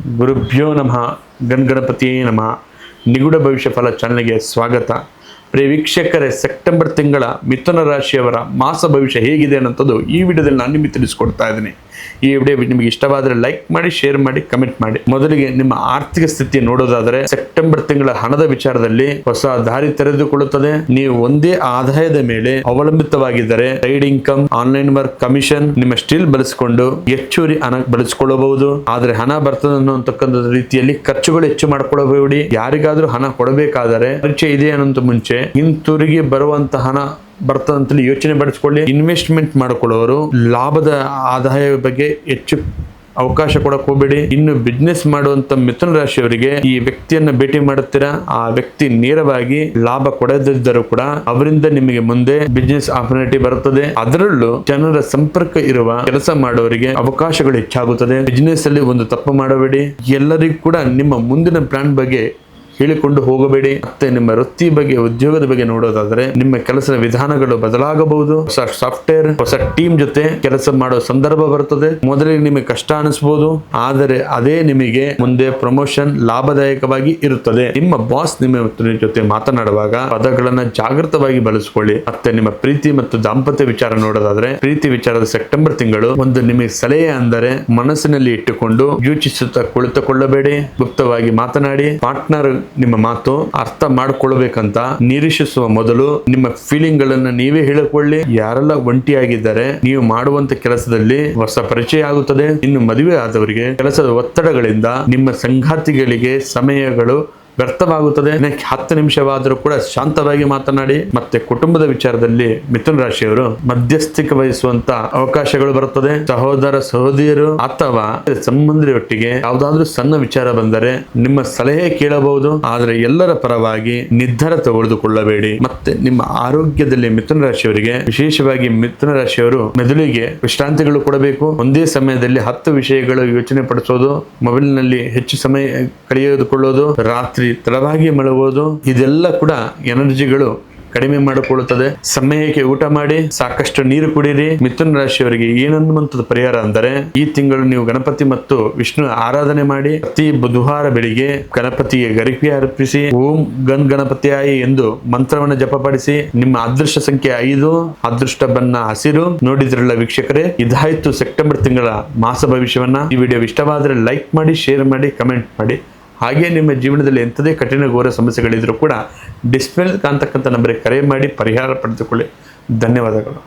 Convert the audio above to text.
ಗುರುಭ್ಯೋ ನಮಃ ಗಣಗಣಪತಿಯೇ ನಮಃ. ನಿಗೂಢ ಭವಿಷ್ಯ ಫಲ ಚಾನಲ್ಗೆ ಸ್ವಾಗತ. ಪ್ರಿಯ ವೀಕ್ಷಕರೇ, ಸೆಪ್ಟೆಂಬರ್ ತಿಂಗಳ ಮಿಥುನ ರಾಶಿಯವರ ಮಾಸ ಭವಿಷ್ಯ ಹೇಗಿದೆ ಅನ್ನೋಂಥದ್ದು ಈ ವಿಡಿಯೋದಲ್ಲಿ ನಾನು ನಿಮಗೆ ತಿಳಿಸ್ಕೊಡ್ತಾ ಇದ್ದೀನಿ. ಈ ವಿಡಿಯೋ ನಿಮಗೆ ಇಷ್ಟವಾದರೆ ಲೈಕ್ ಮಾಡಿ, ಶೇರ್ ಮಾಡಿ, ಕಮೆಂಟ್ ಮಾಡಿ. ಮೊದಲಿಗೆ ನಿಮ್ಮ ಆರ್ಥಿಕ ಸ್ಥಿತಿ ನೋಡೋದಾದರೆ ಸೆಪ್ಟೆಂಬರ್ ತಿಂಗಳ ಹಣದ ವಿಚಾರದಲ್ಲಿ ಹೊಸ ದಾರಿ ತೆರೆದುಕೊಳ್ಳುತ್ತದೆ. ನೀವು ಒಂದೇ ಆದಾಯದ ಮೇಲೆ ಅವಲಂಬಿತವಾಗಿದ್ದರೆ side income, online work, commission ನಿಮ್ಮ ಸ್ಟಿಲ್ ಬಳಸಿಕೊಂಡು ಹೆಚ್ಚುವರಿ ಹಣ ಬಳಸಿಕೊಳ್ಳಬಹುದು. ಆದ್ರೆ ಹಣ ಬರ್ತದೆ ಅನ್ನೋತಕ್ಕಂಥ ರೀತಿಯಲ್ಲಿ ಖರ್ಚುಗಳು ಹೆಚ್ಚು ಮಾಡಿಕೊಳ್ಳಬೇಡಿ. ಯಾರಿಗಾದ್ರೂ ಹಣ ಕೊಡಬೇಕಾದರೆ ಪರಿಚಯ ಇದೆ ಅನ್ನೋಂತ ಮುಂಚೆ ಹಿಂತಿರುಗಿ ಬರುವಂತ ಹಣ ಬರ್ತದಂತಲೇ ಯೋಚನೆ ಪಡಿಸಿಕೊಳ್ಳಿ. ಇನ್ವೆಸ್ಟ್ಮೆಂಟ್ ಮಾಡಿಕೊಳ್ಳೋರು ಲಾಭದ ಆದಾಯ ಬಗ್ಗೆ ಹೆಚ್ಚು ಅವಕಾಶ ಕೊಡಕ್ ಹೋಗಬೇಡಿ. ಇನ್ನು ಬಿಸ್ನೆಸ್ ಮಾಡುವಂತ ಮಿಥುನ ರಾಶಿಯವರಿಗೆ ಈ ವ್ಯಕ್ತಿಯನ್ನ ಭೇಟಿ ಮಾಡುತ್ತೀರಾ, ಆ ವ್ಯಕ್ತಿ ನೇರವಾಗಿ ಲಾಭ ಕೊಡದಿದ್ದರೂ ಕೂಡ ಅವರಿಂದ ನಿಮಗೆ ಮುಂದೆ ಬಿಸ್ನೆಸ್ ಆಪರ್ಚುನಿಟಿ ಬರುತ್ತದೆ. ಅದರಲ್ಲೂ ಜನರ ಸಂಪರ್ಕ ಇರುವ ಕೆಲಸ ಮಾಡೋರಿಗೆ ಅವಕಾಶಗಳು ಹೆಚ್ಚಾಗುತ್ತದೆ. ಬಿಸ್ನೆಸ್ ಅಲ್ಲಿ ಒಂದು ತಪ್ಪು ಮಾಡಬೇಡಿ. ಎಲ್ಲರಿಗೂ ಕೂಡ ನಿಮ್ಮ ಮುಂದಿನ ಪ್ಲಾನ್ ಬಗ್ಗೆ ಹೇಳಿಕೊಂಡು ಹೋಗಬೇಡಿ. ಮತ್ತೆ ನಿಮ್ಮ ವೃತ್ತಿ ಬಗ್ಗೆ, ಉದ್ಯೋಗದ ಬಗ್ಗೆ ನೋಡೋದಾದ್ರೆ ನಿಮ್ಮ ಕೆಲಸದ ವಿಧಾನಗಳು ಬದಲಾಗಬಹುದು. ಹೊಸ ಸಾಫ್ಟ್ವೇರ್, ಹೊಸ ಟೀಮ್ ಜೊತೆ ಕೆಲಸ ಮಾಡೋ ಸಂದರ್ಭ ಬರುತ್ತದೆ. ಮೊದಲಿಗೆ ನಿಮಗೆ ಕಷ್ಟ ಅನಿಸಬಹುದು, ಆದರೆ ಅದೇ ನಿಮಗೆ ಮುಂದೆ ಪ್ರಮೋಷನ್ ಲಾಭದಾಯಕವಾಗಿ ಇರುತ್ತದೆ. ನಿಮ್ಮ ಬಾಸ್ ನಿಮ್ಮ ಜೊತೆ ಮಾತನಾಡುವಾಗ ಪದಗಳನ್ನ ಜಾಗೃತವಾಗಿ ಬಳಸಿಕೊಳ್ಳಿ. ಮತ್ತೆ ನಿಮ್ಮ ಪ್ರೀತಿ ಮತ್ತು ದಾಂಪತ್ಯ ವಿಚಾರ ನೋಡೋದಾದ್ರೆ ಪ್ರೀತಿ ವಿಚಾರದ ಸೆಪ್ಟೆಂಬರ್ ತಿಂಗಳು ಒಂದು ನಿಮಗೆ ಸಲಹೆ ಅಂದರೆ ಮನಸ್ಸಿನಲ್ಲಿ ಇಟ್ಟುಕೊಂಡು ಯೋಚಿಸುತ್ತಾ ಕುಳಿತುಕೊಳ್ಳಬೇಡಿ. ಗುಪ್ತವಾಗಿ ಮಾತನಾಡಿ. ಪಾರ್ಟ್ನರ್ ನಿಮ್ಮ ಮಾತು ಅರ್ಥ ಮಾಡಿಕೊಳ್ಳಬೇಕಂತ ನಿರೀಕ್ಷಿಸುವ ಮೊದಲು ನಿಮ್ಮ ಫೀಲಿಂಗ್ ಗಳನ್ನ ನೀವೇ ಹೇಳಿಕೊಳ್ಳಿ. ಯಾರೆಲ್ಲ ಒಂಟಿಯಾಗಿದ್ದಾರೆ, ನೀವು ಮಾಡುವಂತ ಕೆಲಸದಲ್ಲಿ ಹೊಸ ಪರಿಚಯ ಆಗುತ್ತದೆ. ಇನ್ನು ಮದುವೆ ಆದವರಿಗೆ ಕೆಲಸದ ಒತ್ತಡಗಳಿಂದ ನಿಮ್ಮ ಸಂಗಾತಿಗಳಿಗೆ ಸಮಯಗಳು ವ್ಯರ್ಥವಾಗುತ್ತದೆ. 10 ನಿಮಿಷವಾದರೂ ಕೂಡ ಶಾಂತವಾಗಿ ಮಾತನಾಡಿ. ಮತ್ತೆ ಕುಟುಂಬದ ವಿಚಾರದಲ್ಲಿ ಮಿಥುನ ರಾಶಿಯವರು ಮಧ್ಯಸ್ಥಿಕೆ ವಹಿಸುವಂತ ಅವಕಾಶಗಳು ಬರುತ್ತದೆ. ಸಹೋದರ ಸಹೋದರಿಯರು ಅಥವಾ ಸಂಬಂಧಿಯೊಟ್ಟಿಗೆ ಯಾವುದಾದ್ರೂ ಸಣ್ಣ ವಿಚಾರ ಬಂದರೆ ನಿಮ್ಮ ಸಲಹೆ ಕೇಳಬಹುದು, ಆದರೆ ಎಲ್ಲರ ಪರವಾಗಿ ನಿರ್ಧಾರ ತೆಗೆದುಕೊಳ್ಳಬೇಡಿ. ಮತ್ತೆ ನಿಮ್ಮ ಆರೋಗ್ಯದಲ್ಲಿ ಮಿಥುನ ರಾಶಿಯವರಿಗೆ ವಿಶೇಷವಾಗಿ ಮಿಥುನ ರಾಶಿಯವರು ಮೆದುಳಿಗೆ ವಿಶ್ರಾಂತಿಗಳು ಕೊಡಬೇಕು. ಒಂದೇ ಸಮಯದಲ್ಲಿ 10 ವಿಷಯಗಳು ಯೋಚನೆ ಪಡಿಸೋದು, ಮೊಬೈಲ್ ನಲ್ಲಿ ಹೆಚ್ಚು ಸಮಯ ಕಳೆದುಕೊಳ್ಳೋದು, ರಾತ್ರಿ ತಡವಾಗಿ ಮಲಗುವುದು, ಇದೆಲ್ಲ ಕೂಡ ಎನರ್ಜಿಗಳು ಕಡಿಮೆ ಮಾಡಿಕೊಳ್ಳುತ್ತದೆ. ಸಮಯಕ್ಕೆ ಊಟ ಮಾಡಿ, ಸಾಕಷ್ಟು ನೀರು ಕುಡಿಯಿರಿ. ಮಿಥುನ ರಾಶಿಯವರಿಗೆ ಏನನ್ನುವಂಥದ್ದು ಪರಿಹಾರ ಅಂದರೆ ಈ ತಿಂಗಳು ನೀವು ಗಣಪತಿ ಮತ್ತು ವಿಷ್ಣು ಆರಾಧನೆ ಮಾಡಿ. ಪ್ರತಿ ಬುಧವಾರ ಬೆಳಿಗ್ಗೆ ಗಣಪತಿಗೆ ಗರಿಕೆ ಅರ್ಪಿಸಿ ಓಂ ಗನ್ ಗಣಪತಿಯಾಯಿ ಎಂದು ಮಂತ್ರವನ್ನು ಜಪಪಡಿಸಿ. ನಿಮ್ಮ ಅದೃಷ್ಟ ಸಂಖ್ಯೆ 5, ಅದೃಷ್ಟ ಬಣ್ಣ ಹಸಿರು. ನೋಡಿದ್ರಲ್ಲ ವೀಕ್ಷಕರೇ, ಇದಾಯ್ತು ಸೆಪ್ಟೆಂಬರ್ ತಿಂಗಳ ಮಾಸ ಭವಿಷ್ಯವನ್ನ. ಈ ವಿಡಿಯೋ ಇಷ್ಟವಾದರೆ ಲೈಕ್ ಮಾಡಿ, ಶೇರ್ ಮಾಡಿ, ಕಮೆಂಟ್ ಮಾಡಿ. ಹಾಗೆ ನಿಮ್ಮ ಜೀವನದಲ್ಲಿ ಎಂಥದೇ ಕಠಿಣ ಘೋರ ಸಮಸ್ಯೆಗಳಿದ್ರೂ ಕೂಡ ಡಿಸ್ಪ್ಲೇ ಕಾಣ್ತಕ್ಕಂಥ ನಂಬರಿಗೆ ಕರೆ ಮಾಡಿ ಪರಿಹಾರ ಪಡೆದುಕೊಳ್ಳಿ. ಧನ್ಯವಾದಗಳು.